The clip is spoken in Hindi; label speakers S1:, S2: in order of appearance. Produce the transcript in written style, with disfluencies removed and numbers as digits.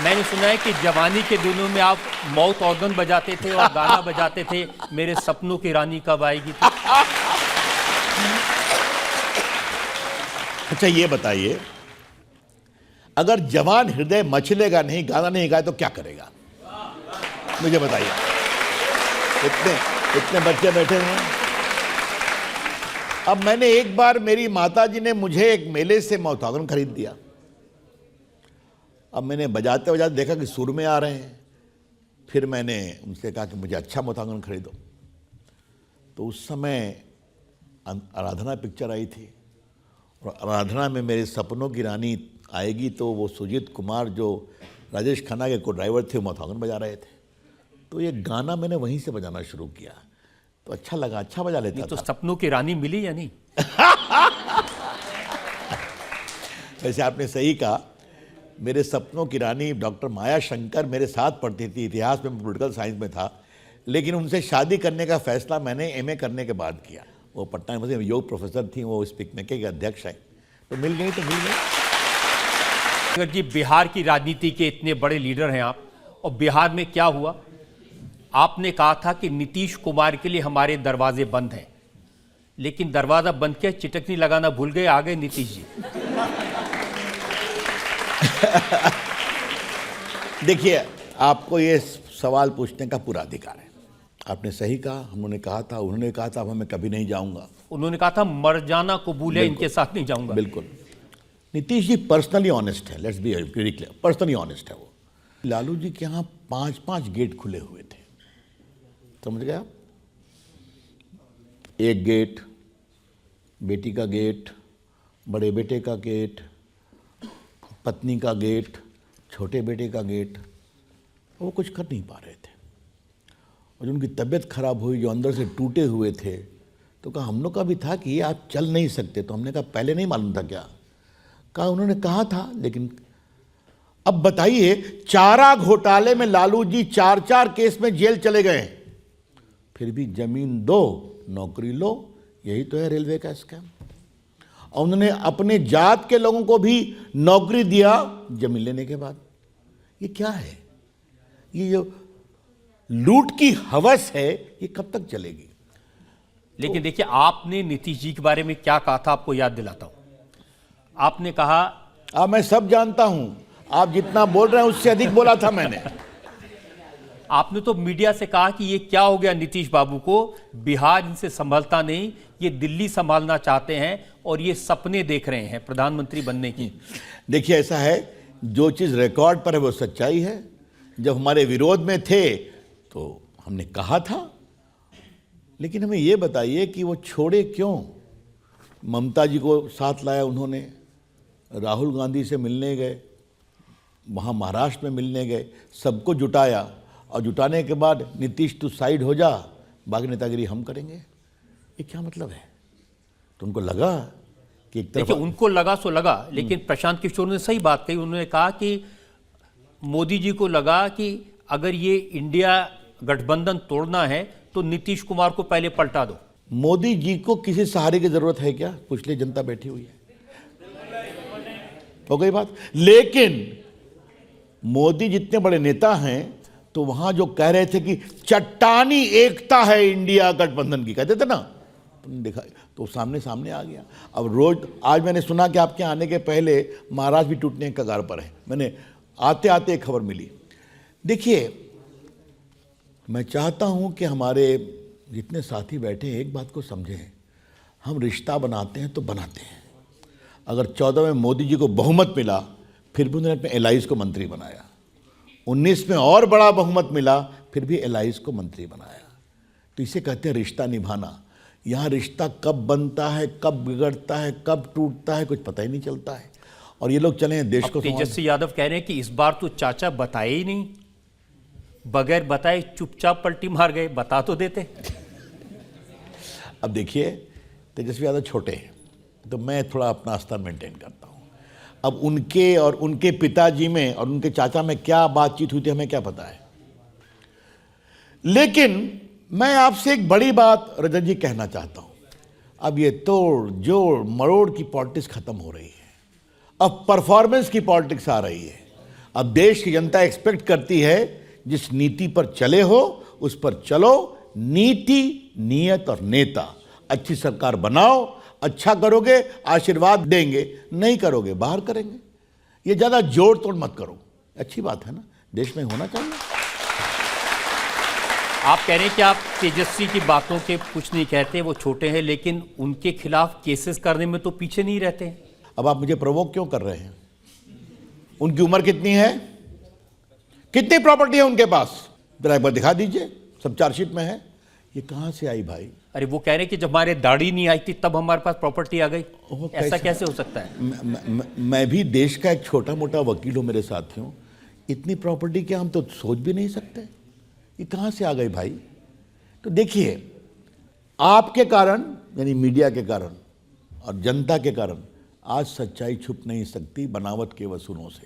S1: मैंने सुना है कि जवानी के दिनों में आप माउथ ऑर्गन बजाते थे और गाना बजाते थे, मेरे सपनों की रानी कब आएगी थी।
S2: अच्छा ये बताइए, अगर जवान हृदय मचलेगा नहीं, गाना नहीं गाए तो क्या करेगा? मुझे बताइए। इतने इतने बच्चे बैठे हुए हैं। अब मैंने एक बार, मेरी माताजी ने मुझे एक मेले से माउथ ऑर्गन खरीद दिया। अब मैंने बजाते बजाते देखा कि सुर में आ रहे हैं। फिर मैंने उनसे कहा कि मुझे अच्छा माउथ ऑर्गन खरीदो। तो उस समय आराधना पिक्चर आई थी, और आराधना में मेरे सपनों की रानी आएगी, तो वो सुजीत कुमार जो राजेश खन्ना के को ड्राइवर थे, वो माउथ ऑर्गन बजा रहे थे। तो ये गाना मैंने वहीं से बजाना शुरू किया, तो अच्छा लगा, अच्छा बजा लेता था।
S1: तो सपनों की रानी मिली या नहीं?
S2: वैसे आपने सही कहा, मेरे सपनों की रानी डॉक्टर माया शंकर मेरे साथ पढ़ती थी, इतिहास में, पॉलिटिकल साइंस में था, लेकिन उनसे शादी करने का फैसला मैंने एमए करने के बाद किया। वो पटना यूनिवर्सिटी में योग प्रोफेसर थी, वो स्पीक के अध्यक्ष है, तो मिल गई तो मिल गई।
S1: जी, बिहार की राजनीति के इतने बड़े लीडर हैं आप, और बिहार में क्या हुआ? आपने कहा था कि नीतीश कुमार के लिए हमारे दरवाजे बंद हैं, लेकिन दरवाजा बंद किया, चिटकनी लगाना भूल गए, आ गए नीतीश जी।
S2: देखिए, आपको ये सवाल पूछने का पूरा अधिकार है। आपने सही कहा, उन्होंने कहा था अब मैं कभी नहीं जाऊंगा।
S1: उन्होंने कहा था मर जाना कबूल है, इनके साथ नहीं जाऊंगा।
S2: बिल्कुल। नीतीश जी पर्सनली ऑनेस्ट है, let's be very clear, personally honest है वो। लालू जी के यहाँ 5-5 गेट खुले हुए थे, समझ गए आप? एक गेट, बेटी का गेट, बड़े बेटे का गेट, पत्नी का गेट, छोटे बेटे का गेट, वो कुछ कर नहीं पा रहे थे। और जो उनकी तबीयत खराब हुई, जो अंदर से टूटे हुए थे, तो कहा हम लोग का भी था कि ये आप चल नहीं सकते। तो हमने कहा पहले नहीं मालूम था क्या? कहा उन्होंने कहा था, लेकिन अब बताइए, चारा घोटाले में लालू जी 4-4 केस में जेल चले गए, फिर भी जमीन दो नौकरी लो, यही तो है रेलवे का स्कैम। और उन्होंने अपने जात के लोगों को भी नौकरी दिया जमीन लेने के बाद। ये क्या है? ये जो लूट की हवस है, ये कब तक चलेगी?
S1: लेकिन देखिए, आपने नीतीश जी के बारे में क्या कहा था, आपको याद दिलाता हूं। आपने कहा,
S2: मैं सब जानता हूं, आप जितना बोल रहे हैं उससे अधिक बोला था मैंने।
S1: आपने तो मीडिया से कहा कि ये क्या हो गया नीतीश बाबू को, बिहार इनसे संभलता नहीं, ये दिल्ली संभालना चाहते हैं और ये सपने देख रहे हैं प्रधानमंत्री बनने की।
S2: देखिए, ऐसा है, जो चीज़ रिकॉर्ड पर है वो सच्चाई है। जब हमारे विरोध में थे तो हमने कहा था, लेकिन हमें ये बताइए कि वो छोड़े क्यों? ममता जी को साथ लाया उन्होंने, राहुल गांधी से मिलने गए, वहाँ महाराष्ट्र में मिलने गए, सबको जुटाया, और जुटाने के बाद नीतीश तू साइड हो जा, बाकी नेतागिरी हम करेंगे। ये क्या मतलब है? तो उनको लगा कि एक तरफ,
S1: देखिए, उनको लगा सो लगा, लेकिन प्रशांत किशोर ने सही बात कही। उन्होंने कहा कि मोदी जी को लगा कि अगर ये इंडिया गठबंधन तोड़ना है तो नीतीश कुमार को पहले पलटा दो।
S2: मोदी जी को किसी सहारे की जरूरत है क्या? पूछ लीजिए, जनता बैठी हुई है, हो गई बात। लेकिन मोदी जितने बड़े नेता हैं, तो वहां जो कह रहे थे कि चट्टानी एकता है इंडिया गठबंधन की, कहते थे ना, तुमने देखा, तो सामने सामने आ गया। अब रोज, आज मैंने सुना कि आपके आने के पहले महाराष्ट्र भी टूटने के कगार पर है, मैंने आते आते एक खबर मिली। देखिए, मैं चाहता हूं कि हमारे जितने साथी बैठे हैं एक बात को समझें, हम रिश्ता बनाते हैं तो बनाते हैं। अगर 14 में मोदी जी को बहुमत मिला, फिर भी उन्होंने अपने एलाइज को मंत्री बनाया। 19 में और बड़ा बहुमत मिला, फिर भी एलाइज को मंत्री बनाया। तो इसे कहते हैं रिश्ता निभाना। यहाँ रिश्ता कब बनता है, कब बिगड़ता है, कब टूटता है, कुछ पता ही नहीं चलता है। और ये लोग चले हैं देश को।
S1: तेजस्वी यादव कह रहे हैं कि इस बार तो चाचा बताए ही नहीं, बगैर बताए चुपचाप पलटी मार गए, बता तो देते।
S2: अब देखिए, तेजस्वी यादव छोटे हैं, तो मैं थोड़ा अपना स्तर मेंटेन करता हूँ। अब उनके और उनके पिताजी में और उनके चाचा में क्या बातचीत हुई थी, हमें क्या पता है। लेकिन मैं आपसे एक बड़ी बात रजत जी कहना चाहता हूँ। अब ये तोड़ जोड़ मरोड़ की पॉलिटिक्स खत्म हो रही है, अब परफॉर्मेंस की पॉलिटिक्स आ रही है। अब देश की जनता एक्सपेक्ट करती है जिस नीति पर चले हो उस पर चलो। नीति, नियत और नेता। अच्छी सरकार बनाओ, अच्छा करोगे आशीर्वाद देंगे, नहीं करोगे बाहर करेंगे। ये ज्यादा जोड़ तोड़ मत करो। अच्छी बात है ना, देश में होना चाहिए।
S1: आप कह रहे हैं कि आप तेजस्वी की बातों के कुछ नहीं कहते, वो छोटे हैं, लेकिन उनके खिलाफ केसेस करने में तो पीछे नहीं रहते हैं।
S2: अब आप मुझे प्रोवोक क्यों कर रहे हैं? उनकी उम्र कितनी है? कितनी प्रॉपर्टी है उनके पास? जरा एक बार दिखा दीजिए, सब चार्जशीट में है। ये कहां से आई भाई?
S1: अरे वो कह रहे हैं कि जब हमारे दाढ़ी नहीं आई थी तब हमारे पास प्रॉपर्टी आ गई। ऐसा कैसे हो सकता है?
S2: मैं भी देश का एक छोटा मोटा वकील हूं मेरे साथियों। इतनी प्रॉपर्टी क्या हम तो सोच भी नहीं सकते। ये कहां से आ गई भाई? तो देखिए, आपके कारण यानी मीडिया के कारण और जनता के कारण आज सच्चाई छुप नहीं सकती बनावट के वसूलों से।